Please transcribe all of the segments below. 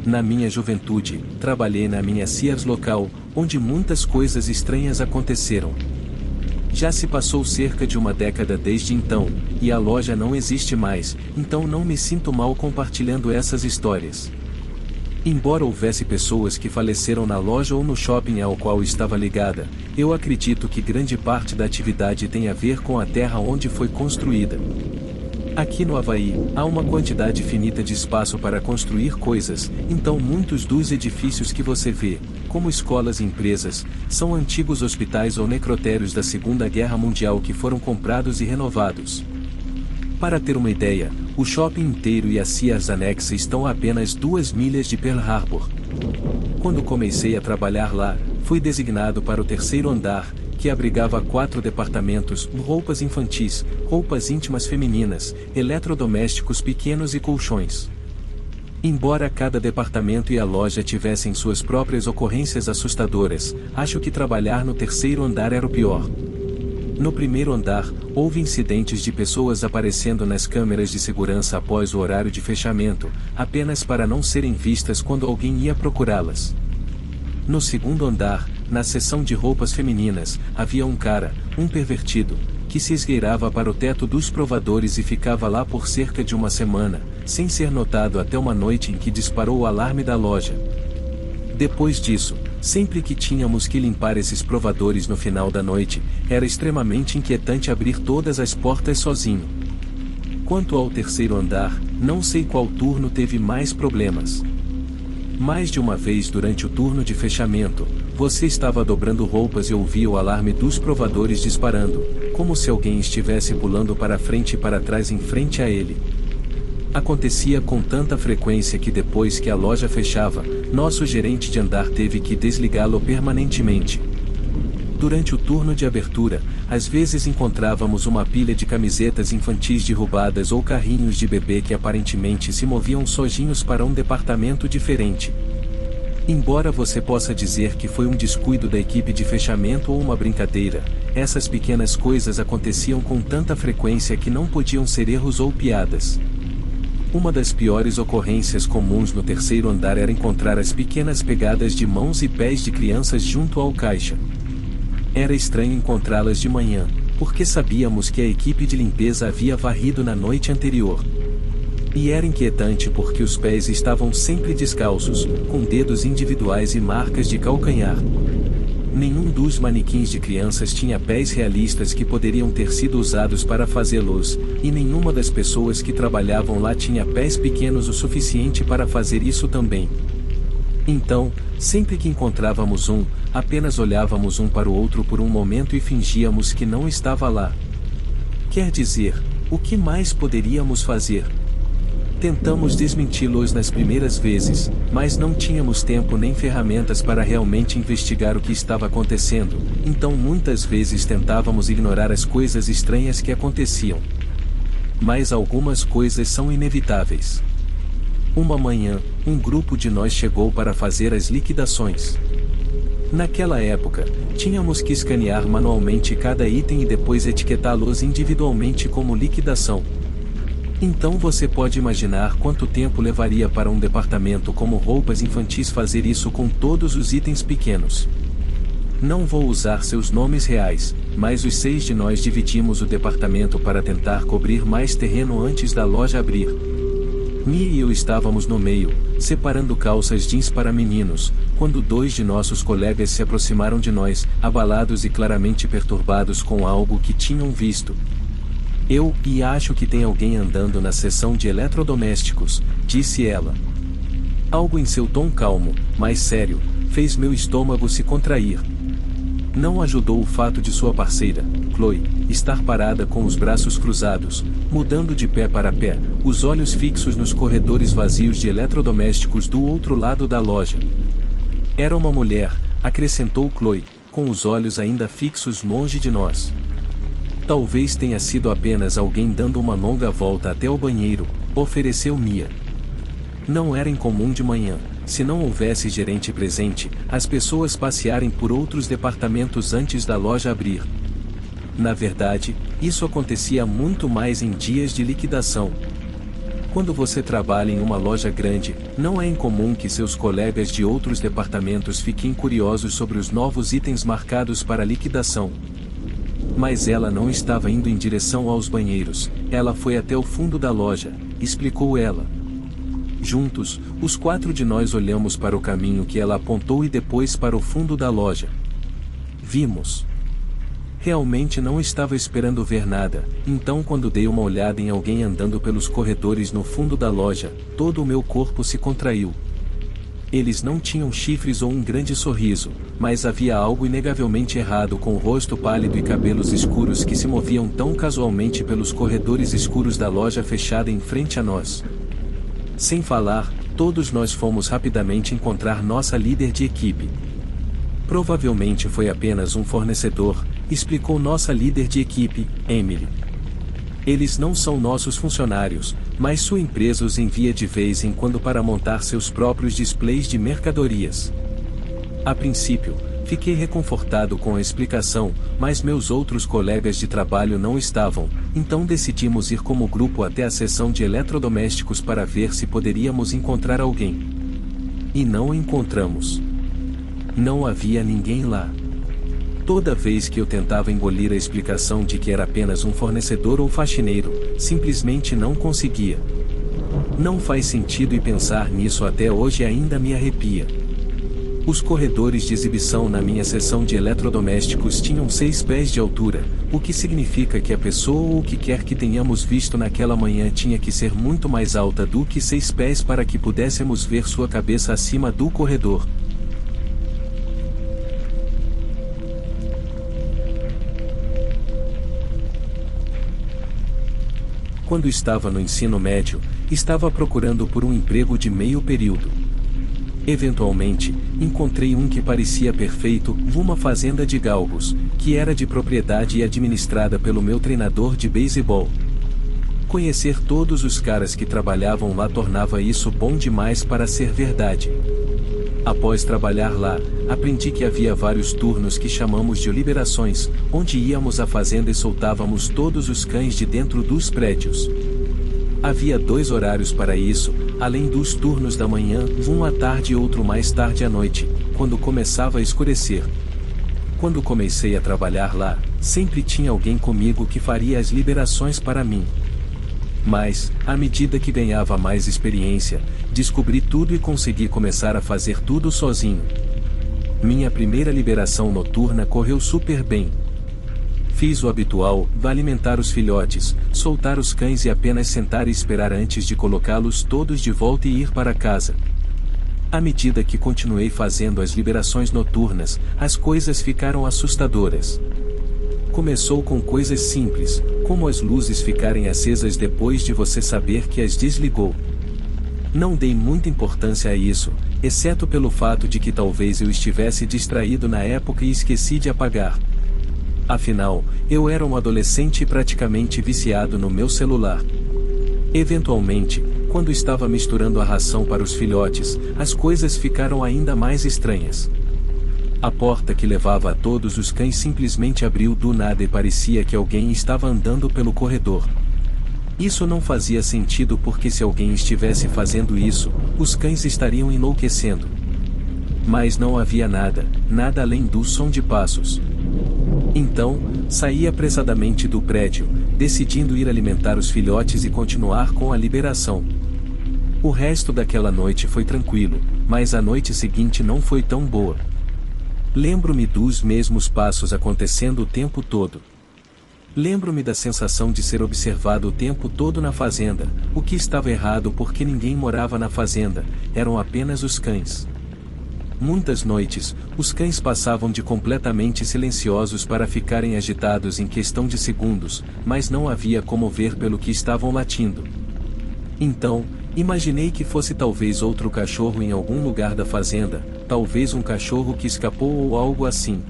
na minha juventude, trabalhei na minha Sears local, onde muitas coisas estranhas aconteceram. Já se passou cerca de uma década desde então, e a loja não existe mais, então não me sinto mal compartilhando essas histórias. Embora houvesse pessoas que faleceram na loja ou no shopping ao qual estava ligada, eu acredito que grande parte da atividade tem a ver com a terra onde foi construída. Aqui no Havaí, há uma quantidade finita de espaço para construir coisas, então muitos dos edifícios que você vê, como escolas e empresas, são antigos hospitais ou necrotérios da Segunda Guerra Mundial que foram comprados e renovados. Para ter uma ideia, o shopping inteiro e a Sears anexa estão a apenas 2 milhas de Pearl Harbor. Quando comecei a trabalhar lá, fui designado para o terceiro andar, que abrigava 4 departamentos, roupas infantis, roupas íntimas femininas, eletrodomésticos pequenos e colchões. Embora cada departamento e a loja tivessem suas próprias ocorrências assustadoras, acho que trabalhar no terceiro andar era o pior. No primeiro andar, houve incidentes de pessoas aparecendo nas câmeras de segurança após o horário de fechamento, apenas para não serem vistas quando alguém ia procurá-las. No segundo andar, na seção de roupas femininas, havia um cara, um pervertido, que se esgueirava para o teto dos provadores e ficava lá por cerca de uma semana, sem ser notado até uma noite em que disparou o alarme da loja. Depois disso, sempre que tínhamos que limpar esses provadores no final da noite, era extremamente inquietante abrir todas as portas sozinho. Quanto ao terceiro andar, não sei qual turno teve mais problemas. Mais de uma vez durante o turno de fechamento, você estava dobrando roupas e ouvia o alarme dos provadores disparando, como se alguém estivesse pulando para frente e para trás em frente a ele. Acontecia com tanta frequência que depois que a loja fechava, nosso gerente de andar teve que desligá-lo permanentemente. Durante o turno de abertura, às vezes encontrávamos uma pilha de camisetas infantis derrubadas ou carrinhos de bebê que aparentemente se moviam sozinhos para um departamento diferente. Embora você possa dizer que foi um descuido da equipe de fechamento ou uma brincadeira, essas pequenas coisas aconteciam com tanta frequência que não podiam ser erros ou piadas. Uma das piores ocorrências comuns no terceiro andar era encontrar as pequenas pegadas de mãos e pés de crianças junto ao caixa. Era estranho encontrá-las de manhã, porque sabíamos que a equipe de limpeza havia varrido na noite anterior. E era inquietante porque os pés estavam sempre descalços, com dedos individuais e marcas de calcanhar. Nenhum dos manequins de crianças tinha pés realistas que poderiam ter sido usados para fazê-los, e nenhuma das pessoas que trabalhavam lá tinha pés pequenos o suficiente para fazer isso também. Então, sempre que encontrávamos um, apenas olhávamos um para o outro por um momento e fingíamos que não estava lá. Quer dizer, o que mais poderíamos fazer? Tentamos desmenti-los nas primeiras vezes, mas não tínhamos tempo nem ferramentas para realmente investigar o que estava acontecendo, então muitas vezes tentávamos ignorar as coisas estranhas que aconteciam. Mas algumas coisas são inevitáveis. Uma manhã, um grupo de nós chegou para fazer as liquidações. Naquela época, tínhamos que escanear manualmente cada item e depois etiquetá-los individualmente como liquidação. Então você pode imaginar quanto tempo levaria para um departamento como roupas infantis fazer isso com todos os itens pequenos. Não vou usar seus nomes reais, mas os 6 de nós dividimos o departamento para tentar cobrir mais terreno antes da loja abrir. Mia e eu estávamos no meio, separando calças jeans para meninos, quando 2 de nossos colegas se aproximaram de nós, abalados e claramente perturbados com algo que tinham visto. E acho que tem alguém andando na seção de eletrodomésticos, disse ela. Algo em seu tom calmo, mas sério, fez meu estômago se contrair. Não ajudou o fato de sua parceira, Chloe, estar parada com os braços cruzados, mudando de pé para pé, os olhos fixos nos corredores vazios de eletrodomésticos do outro lado da loja. Era uma mulher, acrescentou Chloe, com os olhos ainda fixos longe de nós. Talvez tenha sido apenas alguém dando uma longa volta até o banheiro, ofereceu Mia. Não era incomum de manhã, se não houvesse gerente presente, as pessoas passearem por outros departamentos antes da loja abrir. Na verdade, isso acontecia muito mais em dias de liquidação. Quando você trabalha em uma loja grande, não é incomum que seus colegas de outros departamentos fiquem curiosos sobre os novos itens marcados para liquidação. Mas ela não estava indo em direção aos banheiros, ela foi até o fundo da loja, explicou ela. Juntos, os 4 de nós olhamos para o caminho que ela apontou e depois para o fundo da loja. Vimos. Realmente não estava esperando ver nada, então quando dei uma olhada em alguém andando pelos corredores no fundo da loja, todo o meu corpo se contraiu. Eles não tinham chifres ou um grande sorriso, mas havia algo inegavelmente errado com o rosto pálido e cabelos escuros que se moviam tão casualmente pelos corredores escuros da loja fechada em frente a nós. Sem falar, todos nós fomos rapidamente encontrar nossa líder de equipe. Provavelmente foi apenas um fornecedor, explicou nossa líder de equipe, Emily. Eles não são nossos funcionários, mas sua empresa os envia de vez em quando para montar seus próprios displays de mercadorias. A princípio, fiquei reconfortado com a explicação, mas meus outros colegas de trabalho não estavam, então decidimos ir como grupo até a seção de eletrodomésticos para ver se poderíamos encontrar alguém. E não o encontramos. Não havia ninguém lá. Toda vez que eu tentava engolir a explicação de que era apenas um fornecedor ou faxineiro, simplesmente não conseguia. Não faz sentido e pensar nisso até hoje ainda me arrepia. Os corredores de exibição na minha seção de eletrodomésticos tinham 6 pés de altura, o que significa que a pessoa ou o que quer que tenhamos visto naquela manhã tinha que ser muito mais alta do que 6 pés para que pudéssemos ver sua cabeça acima do corredor. Quando estava no ensino médio, estava procurando por um emprego de meio período. Eventualmente, encontrei um que parecia perfeito, uma fazenda de galgos, que era de propriedade e administrada pelo meu treinador de beisebol. Conhecer todos os caras que trabalhavam lá tornava isso bom demais para ser verdade. Após trabalhar lá, aprendi que havia vários turnos que chamamos de liberações, onde íamos à fazenda e soltávamos todos os cães de dentro dos prédios. Havia 2 horários para isso, além dos turnos da manhã, um à tarde e outro mais tarde à noite, quando começava a escurecer. Quando comecei a trabalhar lá, sempre tinha alguém comigo que faria as liberações para mim. Mas, à medida que ganhava mais experiência, descobri tudo e consegui começar a fazer tudo sozinho. Minha primeira liberação noturna correu super bem. Fiz o habitual, alimentar os filhotes, soltar os cães e apenas sentar e esperar antes de colocá-los todos de volta e ir para casa. À medida que continuei fazendo as liberações noturnas, as coisas ficaram assustadoras. Começou com coisas simples, como as luzes ficarem acesas depois de você saber que as desligou. Não dei muita importância a isso, exceto pelo fato de que talvez eu estivesse distraído na época e esqueci de apagar. Afinal, eu era um adolescente praticamente viciado no meu celular. Eventualmente, quando estava misturando a ração para os filhotes, as coisas ficaram ainda mais estranhas. A porta que levava a todos os cães simplesmente abriu do nada e parecia que alguém estava andando pelo corredor. Isso não fazia sentido porque se alguém estivesse fazendo isso, os cães estariam enlouquecendo. Mas não havia nada além do som de passos. Então, saí apressadamente do prédio, decidindo ir alimentar os filhotes e continuar com a liberação. O resto daquela noite foi tranquilo, mas a noite seguinte não foi tão boa. Lembro-me dos mesmos passos acontecendo o tempo todo. Lembro-me da sensação de ser observado o tempo todo na fazenda, o que estava errado porque ninguém morava na fazenda, eram apenas os cães. Muitas noites, os cães passavam de completamente silenciosos para ficarem agitados em questão de segundos, mas não havia como ver pelo que estavam latindo. Então, imaginei que fosse talvez outro cachorro em algum lugar da fazenda, talvez um cachorro que escapou ou algo assim.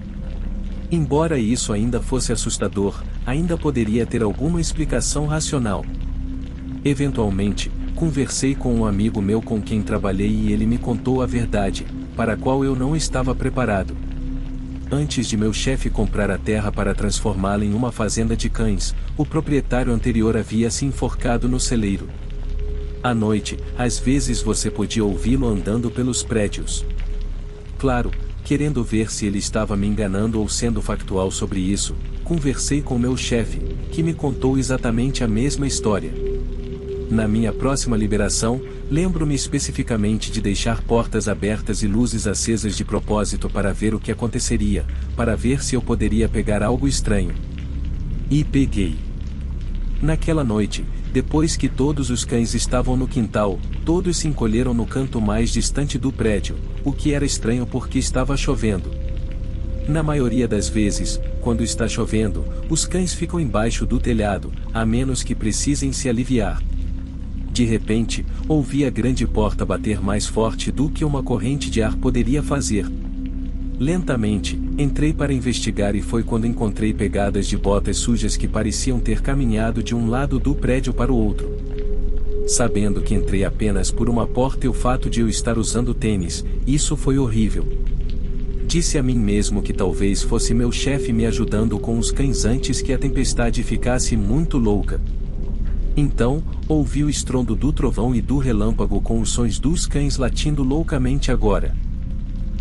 Embora isso ainda fosse assustador, ainda poderia ter alguma explicação racional. Eventualmente, conversei com um amigo meu com quem trabalhei e ele me contou a verdade, para a qual eu não estava preparado. Antes de meu chefe comprar a terra para transformá-la em uma fazenda de cães, o proprietário anterior havia se enforcado no celeiro. À noite, às vezes você podia ouvi-lo andando pelos prédios. Claro, querendo ver se ele estava me enganando ou sendo factual sobre isso, conversei com meu chefe, que me contou exatamente a mesma história. Na minha próxima liberação, lembro-me especificamente de deixar portas abertas e luzes acesas de propósito para ver o que aconteceria, para ver se eu poderia pegar algo estranho. E peguei. Naquela noite, depois que todos os cães estavam no quintal, todos se encolheram no canto mais distante do prédio, o que era estranho porque estava chovendo. Na maioria das vezes, quando está chovendo, os cães ficam embaixo do telhado, a menos que precisem se aliviar. De repente, ouvi a grande porta bater mais forte do que uma corrente de ar poderia fazer. Lentamente, entrei para investigar e foi quando encontrei pegadas de botas sujas que pareciam ter caminhado de um lado do prédio para o outro. Sabendo que entrei apenas por uma porta e o fato de eu estar usando tênis, isso foi horrível. Disse a mim mesmo que talvez fosse meu chefe me ajudando com os cães antes que a tempestade ficasse muito louca. Então, ouvi o estrondo do trovão e do relâmpago com os sons dos cães latindo loucamente agora.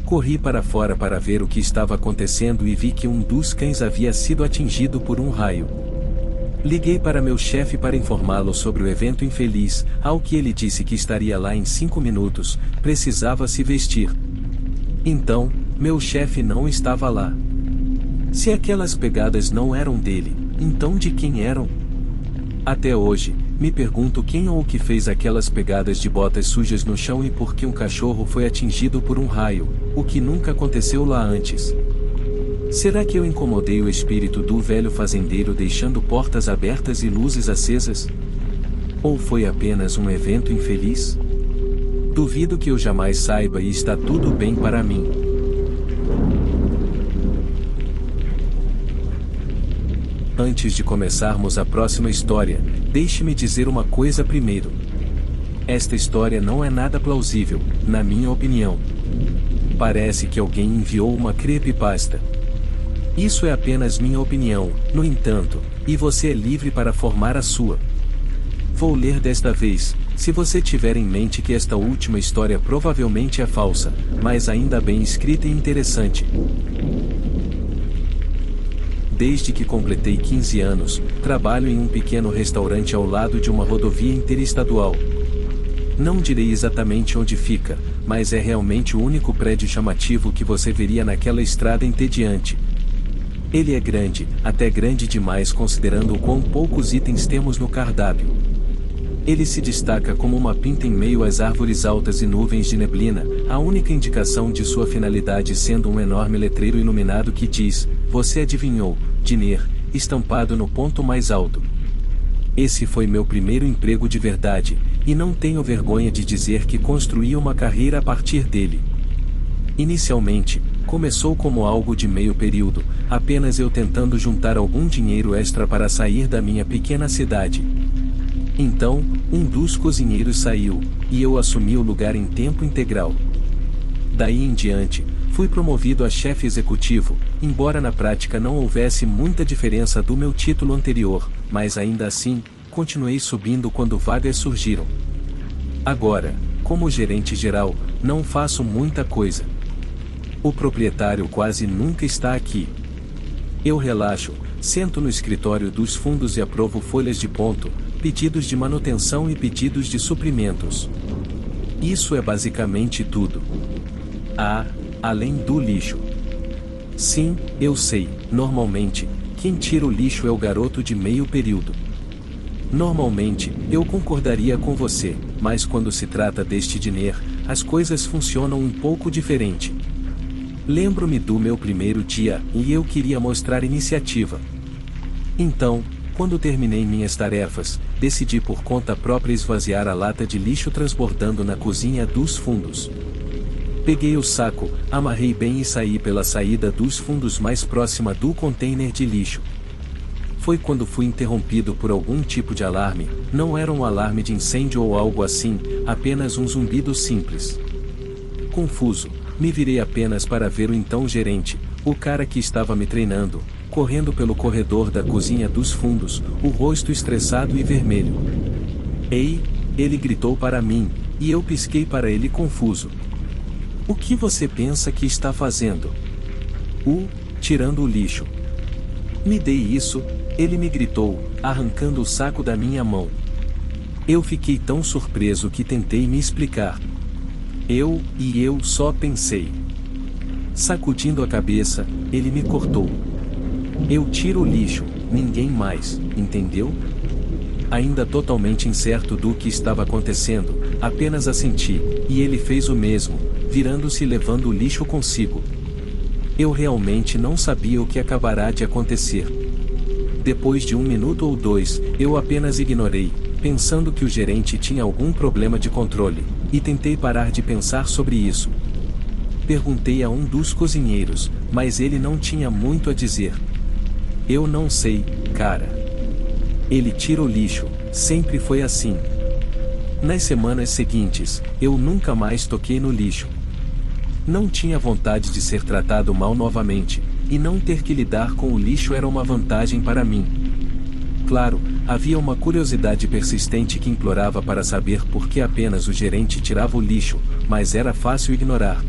Corri para fora para ver o que estava acontecendo e vi que um dos cães havia sido atingido por um raio. Liguei para meu chefe para informá-lo sobre o evento infeliz, ao que ele disse que estaria lá em 5 minutos, precisava se vestir. Então, meu chefe não estava lá. Se aquelas pegadas não eram dele, então de quem eram? Até hoje, me pergunto quem ou o que fez aquelas pegadas de botas sujas no chão e por que um cachorro foi atingido por um raio, o que nunca aconteceu lá antes. Será que eu incomodei o espírito do velho fazendeiro deixando portas abertas e luzes acesas? Ou foi apenas um evento infeliz? Duvido que eu jamais saiba e está tudo bem para mim. Antes de começarmos a próxima história, deixe-me dizer uma coisa primeiro. Esta história não é nada plausível, na minha opinião. Parece que alguém enviou uma creepypasta. Isso é apenas minha opinião, no entanto, e você é livre para formar a sua. Vou ler desta vez, se você tiver em mente que esta última história provavelmente é falsa, mas ainda bem escrita e interessante. Desde que completei 15 anos, trabalho em um pequeno restaurante ao lado de uma rodovia interestadual. Não direi exatamente onde fica, mas é realmente o único prédio chamativo que você veria naquela estrada entediante. Ele é grande, até grande demais considerando o quão poucos itens temos no cardápio. Ele se destaca como uma pinta em meio às árvores altas e nuvens de neblina, a única indicação de sua finalidade sendo um enorme letreiro iluminado que diz, "Você adivinhou, Diner", estampado no ponto mais alto. Esse foi meu primeiro emprego de verdade, e não tenho vergonha de dizer que construí uma carreira a partir dele. Inicialmente, começou como algo de meio período, apenas eu tentando juntar algum dinheiro extra para sair da minha pequena cidade. Então, um dos cozinheiros saiu, e eu assumi o lugar em tempo integral. Daí em diante, fui promovido a chefe executivo, embora na prática não houvesse muita diferença do meu título anterior, mas ainda assim, continuei subindo quando vagas surgiram. Agora, como gerente geral, não faço muita coisa. O proprietário quase nunca está aqui. Eu relaxo, sento no escritório dos fundos e aprovo folhas de ponto, pedidos de manutenção e pedidos de suprimentos. Isso é basicamente tudo. Ah, além do lixo. Sim, eu sei, normalmente, quem tira o lixo é o garoto de meio período. Normalmente, eu concordaria com você, mas quando se trata deste Diner, as coisas funcionam um pouco diferente. Lembro-me do meu primeiro dia, e eu queria mostrar iniciativa. Então, quando terminei minhas tarefas, decidi por conta própria esvaziar a lata de lixo transbordando na cozinha dos fundos. Peguei o saco, amarrei bem e saí pela saída dos fundos mais próxima do container de lixo. Foi quando fui interrompido por algum tipo de alarme, não era um alarme de incêndio ou algo assim, apenas um zumbido simples. Confuso, me virei apenas para ver o então gerente, o cara que estava me treinando, correndo pelo corredor da cozinha dos fundos, o rosto estressado e vermelho. Ei, Ele gritou para mim, e eu pisquei para ele confuso. O que você pensa que está fazendo? Tirando o lixo. Me dê isso, ele me gritou, arrancando o saco da minha mão. Eu fiquei tão surpreso que tentei me explicar. Eu só pensei. Sacudindo a cabeça, ele me cortou. Eu tiro o lixo, ninguém mais, entendeu? Ainda totalmente incerto do que estava acontecendo, apenas assenti, e ele fez o mesmo, virando-se e levando o lixo consigo. Eu realmente não sabia o que acabará de acontecer. Depois de 1 minuto ou 2, eu apenas ignorei, pensando que o gerente tinha algum problema de controle, e tentei parar de pensar sobre isso. Perguntei a um dos cozinheiros, mas ele não tinha muito a dizer. Eu não sei, cara. Ele tira o lixo, sempre foi assim. Nas semanas seguintes, eu nunca mais toquei no lixo. Não tinha vontade de ser tratado mal novamente, e não ter que lidar com o lixo era uma vantagem para mim. Claro, havia uma curiosidade persistente que implorava para saber por que apenas o gerente tirava o lixo, mas era fácil ignorar.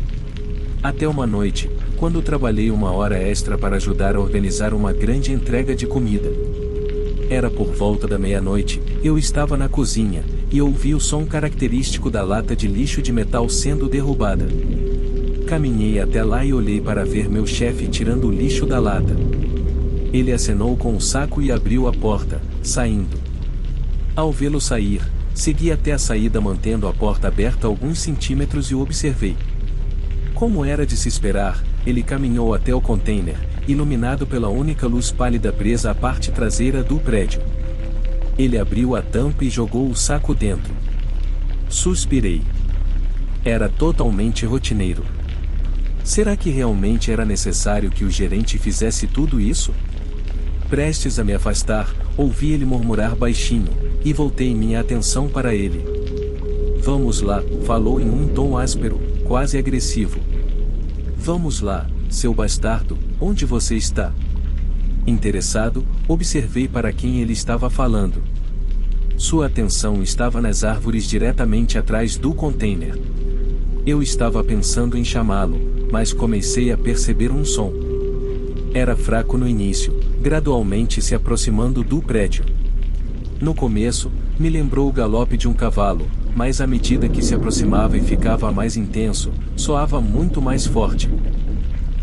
Até uma noite, quando trabalhei 1 hora extra para ajudar a organizar uma grande entrega de comida. Era por volta da meia-noite, eu estava na cozinha, e ouvi o som característico da lata de lixo de metal sendo derrubada. Caminhei até lá e olhei para ver meu chefe tirando o lixo da lata. Ele acenou com o saco e abriu a porta, saindo. Ao vê-lo sair, segui até a saída mantendo a porta aberta alguns centímetros e o observei. Como era de se esperar, ele caminhou até o container, iluminado pela única luz pálida presa à parte traseira do prédio. Ele abriu a tampa e jogou o saco dentro. Suspirei. Era totalmente rotineiro. Será que realmente era necessário que o gerente fizesse tudo isso? Prestes a me afastar, ouvi ele murmurar baixinho, e voltei minha atenção para ele. Vamos lá, falou em um tom áspero, quase agressivo. Vamos lá, seu bastardo, onde você está? Interessado, observei para quem ele estava falando. Sua atenção estava nas árvores diretamente atrás do container. Eu estava pensando em chamá-lo, mas comecei a perceber um som. Era fraco no início, gradualmente se aproximando do prédio. No começo, me lembrou o galope de um cavalo, mas à medida que se aproximava e ficava mais intenso, soava muito mais forte.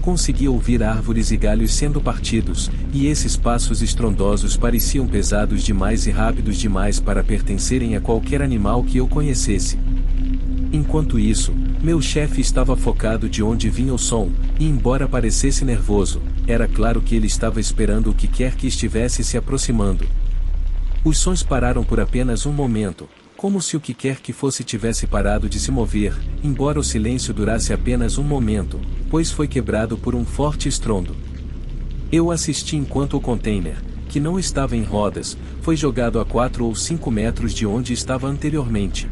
Consegui ouvir árvores e galhos sendo partidos, e esses passos estrondosos pareciam pesados demais e rápidos demais para pertencerem a qualquer animal que eu conhecesse. Enquanto isso, meu chefe estava focado de onde vinha o som, e embora parecesse nervoso, era claro que ele estava esperando o que quer que estivesse se aproximando. Os sons pararam por apenas um momento, como se o que quer que fosse tivesse parado de se mover, embora o silêncio durasse apenas um momento, pois foi quebrado por um forte estrondo. Eu assisti enquanto o container, que não estava em rodas, foi jogado a 4 ou 5 metros de onde estava anteriormente.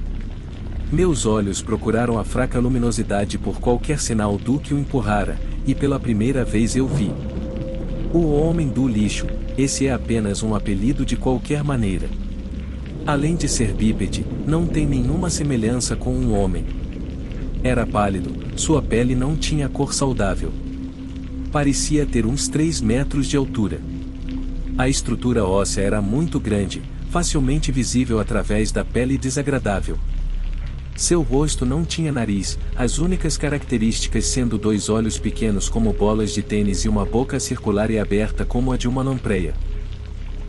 Meus olhos procuraram a fraca luminosidade por qualquer sinal do que o empurrara, e pela primeira vez eu vi. O homem do lixo, esse é apenas um apelido de qualquer maneira. Além de ser bípede, não tem nenhuma semelhança com um homem. Era pálido, sua pele não tinha cor saudável. Parecia ter uns 3 metros de altura. A estrutura óssea era muito grande, facilmente visível através da pele desagradável. Seu rosto não tinha nariz, as únicas características sendo 2 olhos pequenos como bolas de tênis e uma boca circular e aberta como a de uma lampreia.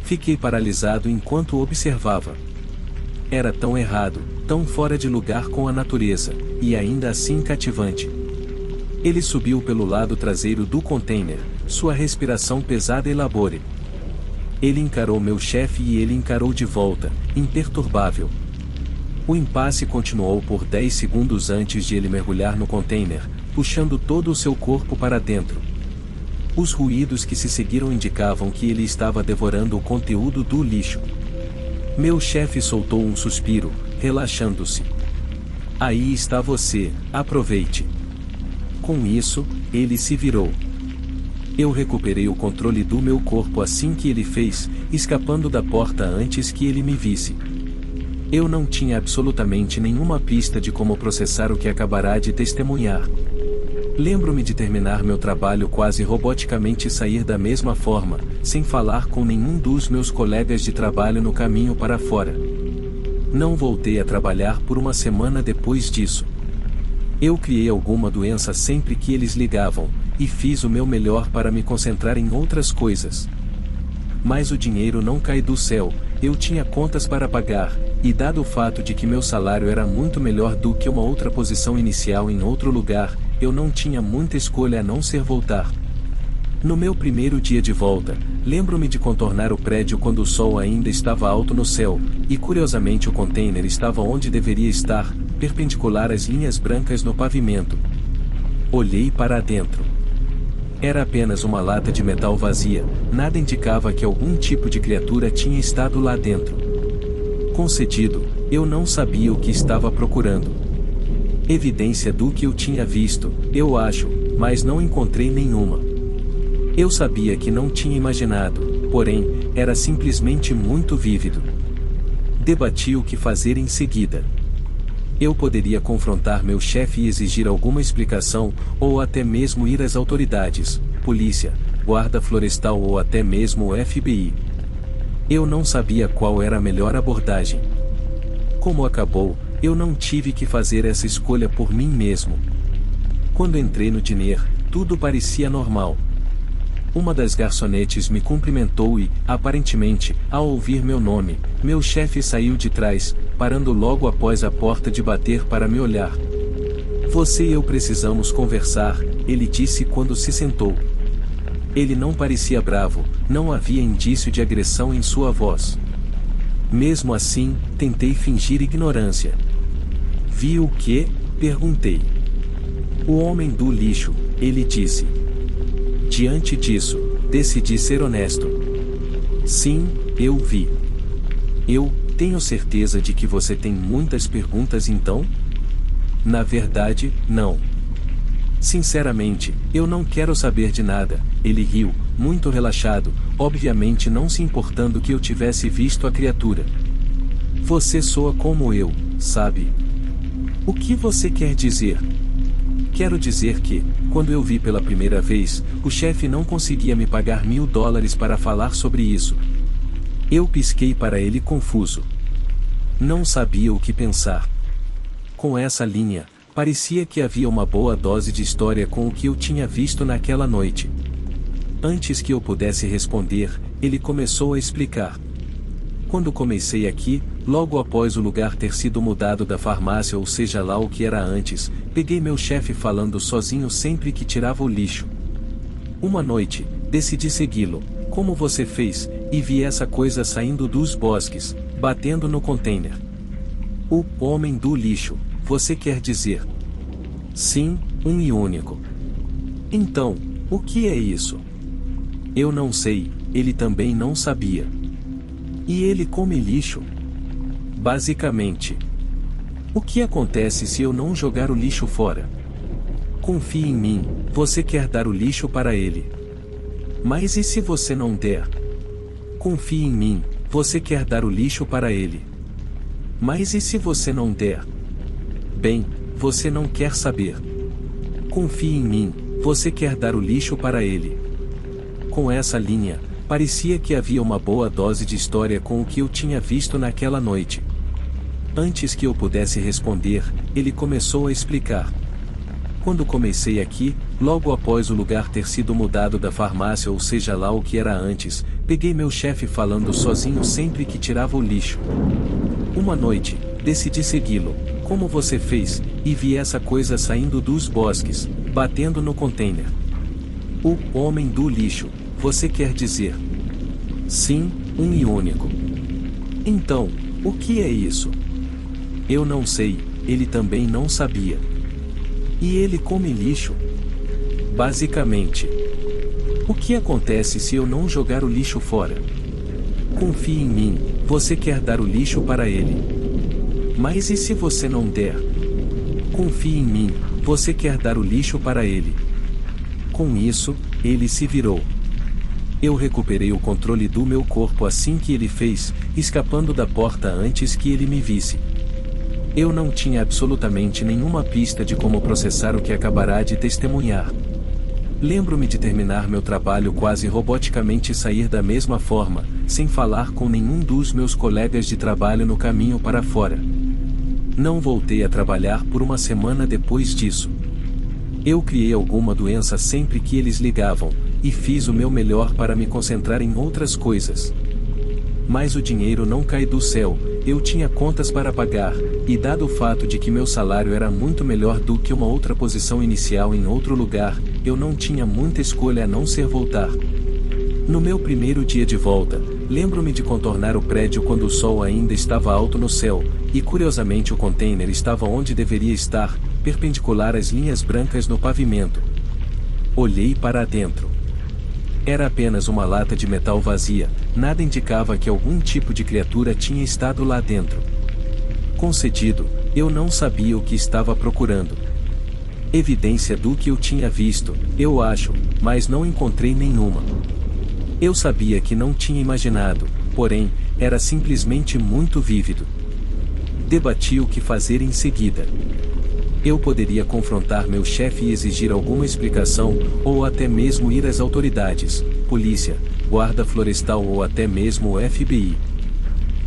Fiquei paralisado enquanto o observava. Era tão errado, tão fora de lugar com a natureza, e ainda assim cativante. Ele subiu pelo lado traseiro do container, sua respiração pesada e labore. Ele encarou meu chefe e ele encarou de volta, imperturbável. O impasse continuou por 10 segundos antes de ele mergulhar no container, puxando todo o seu corpo para dentro. Os ruídos que se seguiram indicavam que ele estava devorando o conteúdo do lixo. Meu chefe soltou um suspiro, relaxando-se. Aí está você, aproveite. Com isso, ele se virou. Eu recuperei o controle do meu corpo assim que ele fez, escapando da porta antes que ele me visse. Eu não tinha absolutamente nenhuma pista de como processar o que acabará de testemunhar. Lembro-me de terminar meu trabalho quase roboticamente e sair da mesma forma, sem falar com nenhum dos meus colegas de trabalho no caminho para fora. Não voltei a trabalhar por uma semana depois disso. Eu criei alguma doença sempre que eles ligavam, e fiz o meu melhor para me concentrar em outras coisas. Mas o dinheiro não cai do céu, eu tinha contas para pagar, e dado o fato de que meu salário era muito melhor do que uma outra posição inicial em outro lugar, eu não tinha muita escolha a não ser voltar. No meu primeiro dia de volta, lembro-me de contornar o prédio quando o sol ainda estava alto no céu, e curiosamente o container estava onde deveria estar, perpendicular às linhas brancas no pavimento. Olhei para dentro. Era apenas uma lata de metal vazia, nada indicava que algum tipo de criatura tinha estado lá dentro. Concedido, eu não sabia o que estava procurando. Evidência do que eu tinha visto, eu acho, mas não encontrei nenhuma. Eu sabia que não tinha imaginado, porém, era simplesmente muito vívido. Debati o que fazer em seguida. Eu poderia confrontar meu chefe e exigir alguma explicação, ou até mesmo ir às autoridades, polícia, guarda florestal ou até mesmo o FBI. Eu não sabia qual era a melhor abordagem. Como acabou, eu não tive que fazer essa escolha por mim mesmo. Quando entrei no diner, tudo parecia normal. Uma das garçonetes me cumprimentou e, aparentemente, ao ouvir meu nome, meu chefe saiu de trás, parando logo após a porta de bater para me olhar. Você e eu precisamos conversar, ele disse quando se sentou. Ele não parecia bravo, não havia indício de agressão em sua voz. Mesmo assim, tentei fingir ignorância. Viu o quê? Perguntei. O homem do lixo, ele disse. Diante disso, decidi ser honesto. Sim, eu vi. Eu tenho certeza de que você tem muitas perguntas então? Na verdade, não. Sinceramente, eu não quero saber de nada, ele riu, muito relaxado, obviamente não se importando que eu tivesse visto a criatura. Você soa como eu, sabe? O que você quer dizer? Quero dizer que, quando eu vi pela primeira vez, o chefe não conseguia me pagar $1000 para falar sobre isso. Eu pisquei para ele confuso. Não sabia o que pensar. Com essa linha, parecia que havia uma boa dose de história com o que eu tinha visto naquela noite. Antes que eu pudesse responder, ele começou a explicar. Quando comecei aqui, logo após o lugar ter sido mudado da farmácia ou seja lá o que era antes, peguei meu chefe falando sozinho sempre que tirava o lixo. Uma noite, decidi segui-lo, como você fez, e vi essa coisa saindo dos bosques, batendo no container. O homem do lixo, você quer dizer? Sim, um e único. Então, o que é isso? Eu não sei, ele também não sabia. E ele come lixo? Basicamente. O que acontece se eu não jogar o lixo fora? Confie em mim, você quer dar o lixo para ele. Mas e se você não der? Confie em mim, você quer dar o lixo para ele. Mas e se você não der? Bem, você não quer saber. Confie em mim, você quer dar o lixo para ele. Com essa linha, parecia que havia uma boa dose de história com o que eu tinha visto naquela noite. Antes que eu pudesse responder, ele começou a explicar. Quando comecei aqui, logo após o lugar ter sido mudado da farmácia ou seja lá o que era antes, peguei meu chefe falando sozinho sempre que tirava o lixo. Uma noite, decidi segui-lo, como você fez, e vi essa coisa saindo dos bosques, batendo no container. O homem do lixo, você quer dizer? Sim, um e único. Então, o que é isso? Eu não sei, ele também não sabia. E ele come lixo? Basicamente. O que acontece se eu não jogar o lixo fora? Confie em mim, você quer dar o lixo para ele. Mas e se você não der? Confie em mim, você quer dar o lixo para ele. Com isso, ele se virou. Eu recuperei o controle do meu corpo assim que ele fez, escapando da porta antes que ele me visse. Eu não tinha absolutamente nenhuma pista de como processar o que acabará de testemunhar. Lembro-me de terminar meu trabalho quase roboticamente e sair da mesma forma, sem falar com nenhum dos meus colegas de trabalho no caminho para fora. Não voltei a trabalhar por uma semana depois disso. Eu criei alguma doença sempre que eles ligavam, e fiz o meu melhor para me concentrar em outras coisas. Mas o dinheiro não cai do céu, eu tinha contas para pagar, e dado o fato de que meu salário era muito melhor do que uma outra posição inicial em outro lugar, eu não tinha muita escolha a não ser voltar. No meu primeiro dia de volta, lembro-me de contornar o prédio quando o sol ainda estava alto no céu, e curiosamente o container estava onde deveria estar, perpendicular às linhas brancas no pavimento. Olhei para dentro. Era apenas uma lata de metal vazia, nada indicava que algum tipo de criatura tinha estado lá dentro. Concedido, eu não sabia o que estava procurando. Evidência do que eu tinha visto, eu acho, mas não encontrei nenhuma. Eu sabia que não tinha imaginado, porém, era simplesmente muito vívido. Debati o que fazer em seguida. Eu poderia confrontar meu chefe e exigir alguma explicação, ou até mesmo ir às autoridades, polícia, guarda florestal ou até mesmo o FBI.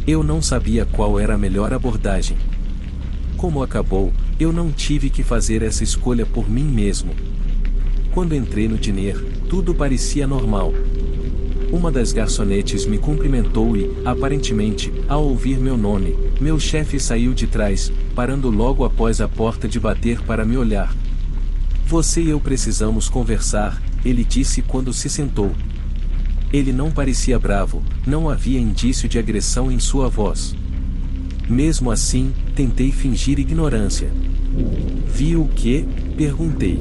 Eu não sabia qual era a melhor abordagem. Como acabou, eu não tive que fazer essa escolha por mim mesmo. Quando entrei no diner, tudo parecia normal. Uma das garçonetes me cumprimentou e, aparentemente, ao ouvir meu nome, meu chefe saiu de trás, parando logo após a porta de bater para me olhar. Você e eu precisamos conversar, ele disse quando se sentou. Ele não parecia bravo, não havia indício de agressão em sua voz. Mesmo assim, tentei fingir ignorância. Viu o quê? Perguntei.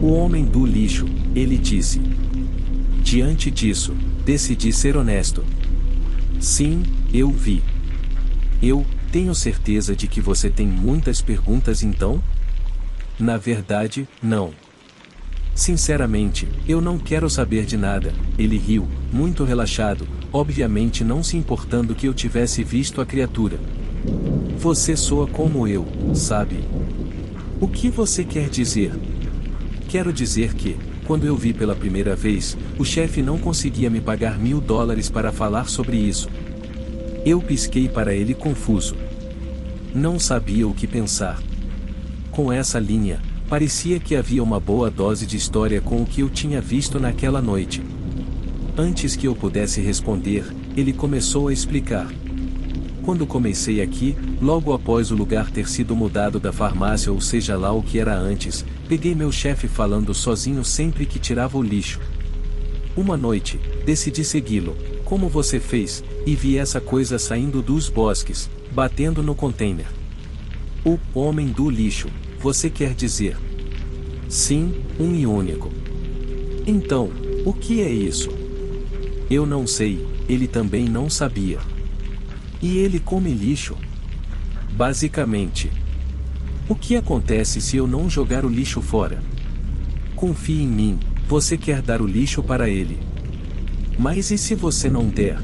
O homem do lixo, ele disse. Diante disso, decidi ser honesto. Sim, eu vi. Eu tenho certeza de que você tem muitas perguntas então? Na verdade, não. Sinceramente, eu não quero saber de nada, ele riu, muito relaxado, obviamente não se importando que eu tivesse visto a criatura. Você soa como eu, sabe? O que você quer dizer? Quero dizer que, quando eu vi pela primeira vez, o chefe não conseguia me pagar $1000 para falar sobre isso. Eu pisquei para ele confuso. Não sabia o que pensar. Com essa linha, parecia que havia uma boa dose de história com o que eu tinha visto naquela noite. Antes que eu pudesse responder, ele começou a explicar. Quando comecei aqui, logo após o lugar ter sido mudado da farmácia ou seja lá o que era antes, peguei meu chefe falando sozinho sempre que tirava o lixo. Uma noite, decidi segui-lo, como você fez, e vi essa coisa saindo dos bosques, batendo no container. O homem do lixo, você quer dizer? Sim, um e único. Então, o que é isso? Eu não sei, ele também não sabia. E ele come lixo? Basicamente. O que acontece se eu não jogar o lixo fora? Confie em mim, você quer dar o lixo para ele. Mas e se você não der?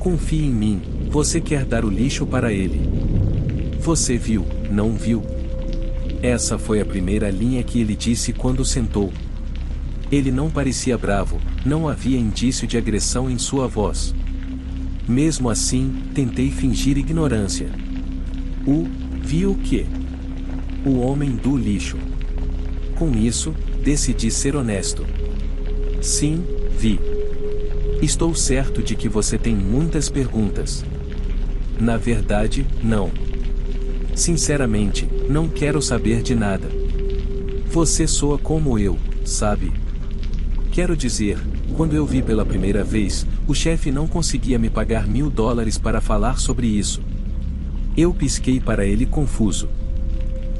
Confie em mim, você quer dar o lixo para ele. Você viu, não viu? Essa foi a primeira linha que ele disse quando sentou. Ele não parecia bravo, não havia indício de agressão em sua voz. Mesmo assim, tentei fingir ignorância. Viu o quê? O homem do lixo. Com isso, decidi ser honesto. Sim, vi. Estou certo de que você tem muitas perguntas. Na verdade, não. Sinceramente, não quero saber de nada. Você soa como eu, sabe? Quero dizer, quando eu vi pela primeira vez, o chefe não conseguia me pagar $1000 para falar sobre isso. Eu pisquei para ele confuso.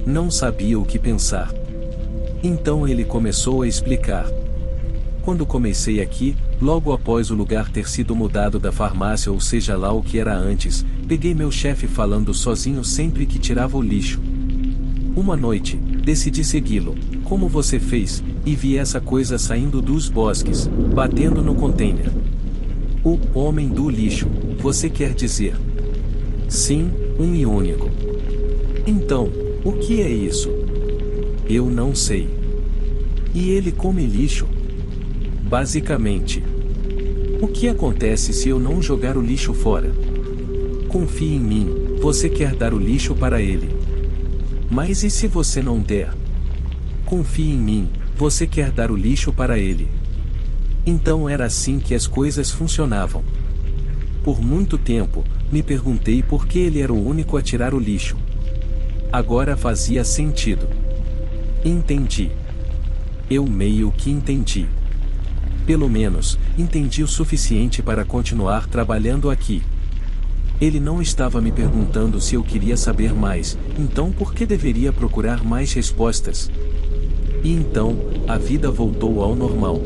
Não sabia o que pensar. Então ele começou a explicar. Quando comecei aqui, logo após o lugar ter sido mudado da farmácia ou seja lá o que era antes, peguei meu chefe falando sozinho sempre que tirava o lixo. Uma noite, decidi segui-lo, como você fez, e vi essa coisa saindo dos bosques, batendo no container. O homem do lixo, você quer dizer? Sim, um e único. Então, o que é isso? Eu não sei. E ele come lixo? Basicamente. O que acontece se eu não jogar o lixo fora? Confie em mim, você quer dar o lixo para ele. Mas e se você não der? Confie em mim, você quer dar o lixo para ele. Então era assim que as coisas funcionavam. Por muito tempo, me perguntei por que ele era o único a tirar o lixo. Agora fazia sentido. Entendi. Eu meio que entendi. Pelo menos, entendi o suficiente para continuar trabalhando aqui. Ele não estava me perguntando se eu queria saber mais, então por que deveria procurar mais respostas? E então, a vida voltou ao normal.